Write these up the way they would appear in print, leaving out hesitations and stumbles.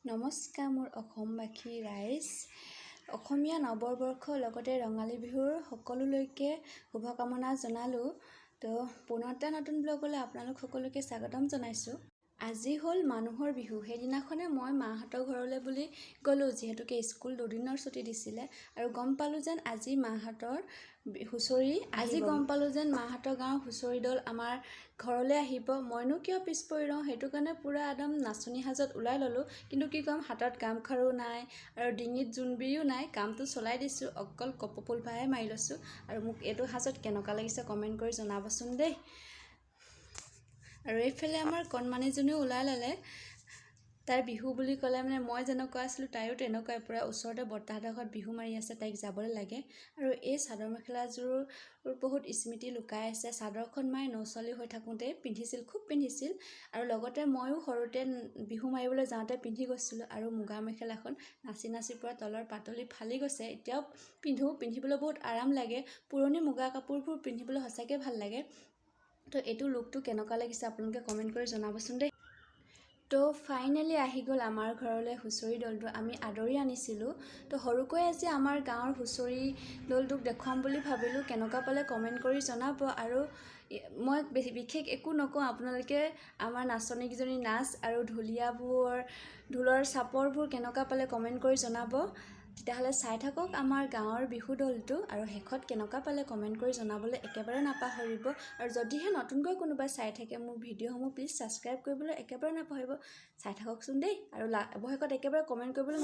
নমস্কাৰ মোৰ অসমবাসী ৰাইজ। অসমীয়া নৱবৰ্ষৰ লগতে ৰঙালী বিহুৰ সকলোলৈকে শুভকামনা জনালোঁ। তো পুনৰ এটা নতুন ব্লগলৈ আপোনালোক সকলোকে স্বাগতম জনাইছোঁ। আজি হ'ল মানুহৰ বিহু। সেইদিনাখনে মই মাহঁতৰ ঘৰলৈ বুলি গ'লোঁ, যিহেতুকে স্কুল দুদিনৰ ছুটি দিছিলে আৰু গম পালোঁ যেন আজি মাহঁতৰ মাহঁতৰ গাঁৱৰ হুঁচৰি দল আমাৰ ঘৰলৈ আহিব। মইনো কিয় পিছ পৰি ৰওঁ, সেইটো কাৰণে পূৰা একদম নাচনী সাজত ওলাই ল'লোঁ। কিন্তু কি ক'ম, হাতত গামখাৰু নাই আৰু ডিঙিত জোনবিৰিও নাই। কামটো চলাই দিছোঁ, অকল কপৌফুল পাহে মাৰি লৈছোঁ। আৰু মোক এইটো সাজত কেনেকুৱা লাগিছে কমেণ্ট কৰি জনাবচোন দেই। আৰু এইফালে আমাৰ কণমানিজনীও ওলাই ল'লে। তাইৰ বিহু বুলি ক'লে মানে মই যেনেকুৱা আছিলোঁ তাইও তেনেকুৱাই, পূৰা ওচৰতে বৰ্তাহঁতৰ ঘৰত বিহু মাৰি আছে, তাইক যাবলৈ লাগে। আৰু এই চাদৰ মেখেলাযোৰ বহুত স্মৃতি লুকাই আছে। চাদৰখন মায়ে নৌছোৱালী হৈ থাকোঁতে পিন্ধিছিল, খুব পিন্ধিছিল। আৰু লগতে ময়ো সৰুতে বিহু মাৰিবলৈ যাওঁতে পিন্ধি গৈছিলোঁ। আৰু মুগা মেখেলাখন নাচি নাচি পূৰা তলৰ পাতলি ফালি গৈছে। এতিয়াও পিন্ধিবলৈ বহুত আৰাম লাগে। পুৰণি মুগা কাপোৰবোৰ পিন্ধিবলৈ সঁচাকৈ ভাল লাগে। তো এইটো লুকটো কেনেকুৱা লাগিছে আপোনালোকে কমেণ্ট কৰি জনাবচোন দেই। তো ফাইনেলি আহি গ'ল আমাৰ ঘৰলৈ হুঁচৰি দলটো। আমি আদৰি আনিছিলোঁ। তো সৰুকৈ আজি আমাৰ গাঁৱৰ হুঁচৰি দলটোক দেখুৱাম বুলি ভাবিলোঁ। কেনেকুৱা পালে কমেণ্ট কৰি জনাব। আৰু মই বিশেষ একো নকওঁ, আপোনালোকে আমাৰ নাচনীকেইজনী নাচ আৰু ঢোলৰ চাপৰবোৰ কেনেকুৱা পালে কমেণ্ট কৰি জনাব। তেতিয়াহ'লে চাই থাকক আমাৰ গাঁৱৰ বিহু দলটো, আৰু শেষত কেনেকুৱা পালে কমেণ্ট কৰি জনাবলৈ একেবাৰে নাপাহৰিব। আৰু যদিহে নতুনকৈ কোনোবাই চাই থাকে মোৰ ভিডিঅ'সমূহ, প্লিজ ছাবস্ক্ৰাইব কৰিবলৈ একেবাৰে নাপাহৰিব। চাই থাককচোন দেই, আৰু অৱশেষত একেবাৰে কমেণ্ট কৰিবলৈ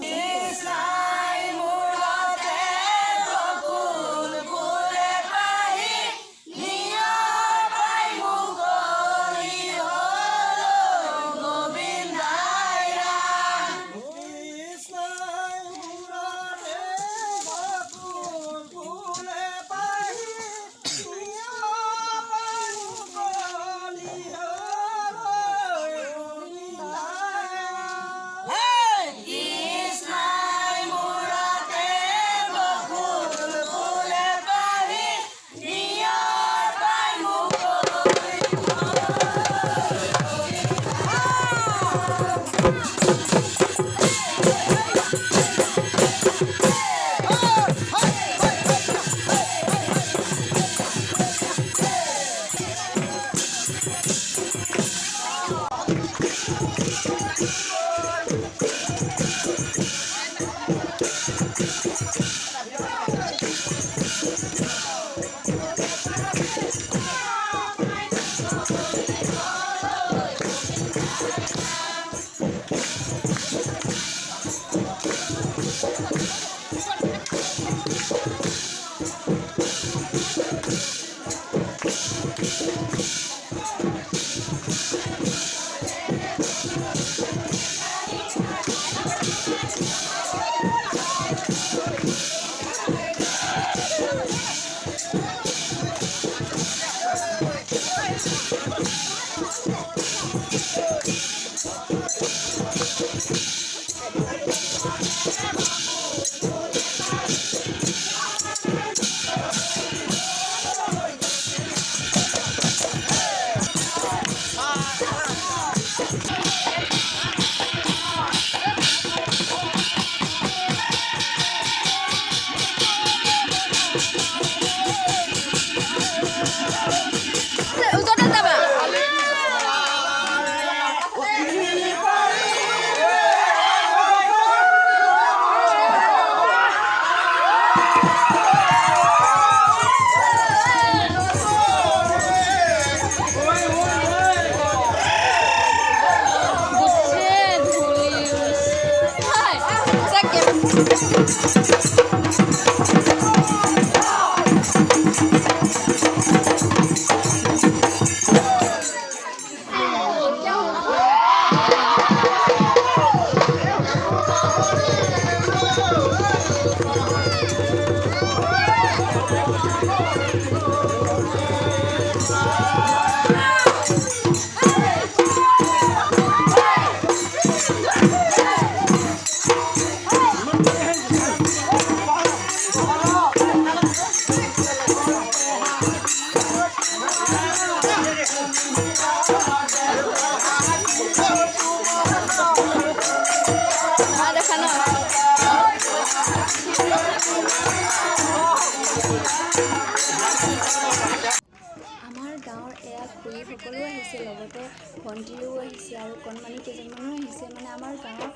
আহিছে, লগতে ভণ্টিও আহিছে আৰু কণমানি কেইজনমানো আহিছে। মানে আমাৰ গাঁৱত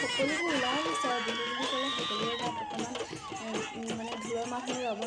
সকলোবোৰ ওলাই আহিছে আৰু বিহু বুলি ক'লে সকলোৰে গাত অকণমান মানে দূৰৰ মানুহ ৰ'ব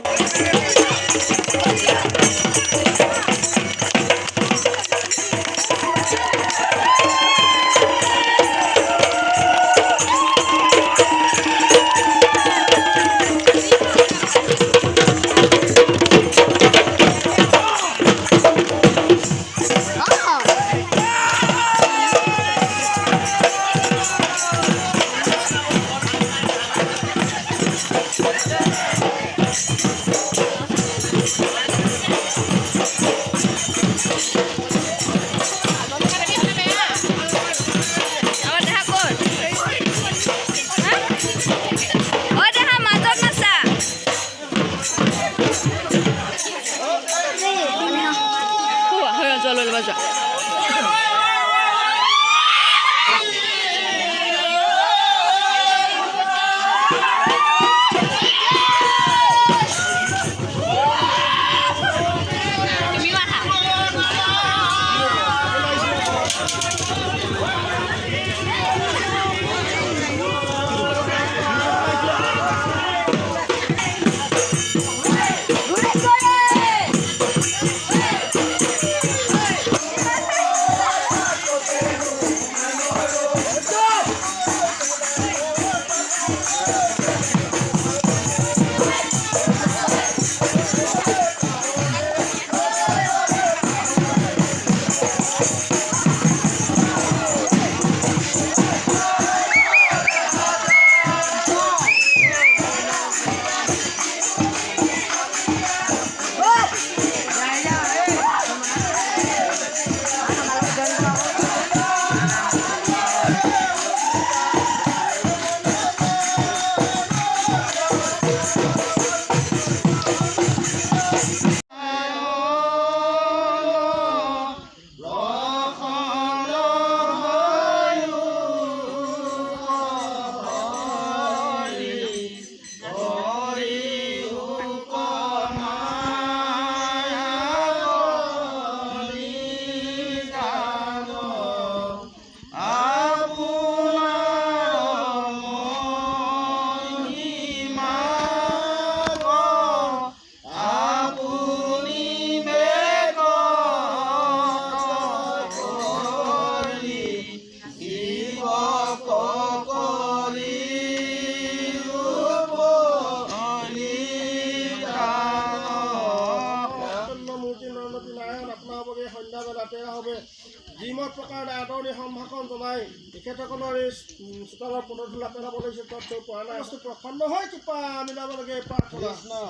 যিমত প্ৰকাৰে আদৰণি সম্ভাষণ জনাই তেখেতসকলৰ এই চোতালৰ পদধূলি পেলাব লাগিছে তাত পৰা নাই প্ৰসন্ন হৈ কৃপা মিলাব লাগে প্ৰাৰ্থনা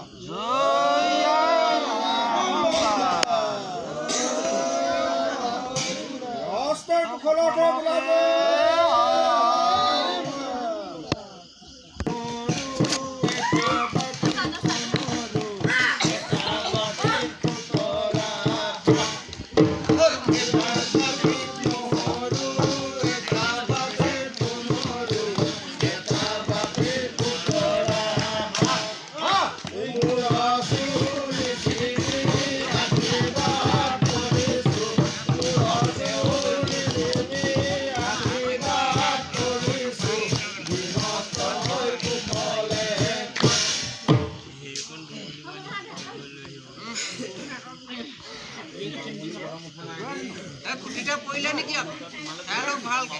হস্তৰ কুশলতে বোলাব খুঁটিটা পৰিলে নেকি ভালকে ভালকে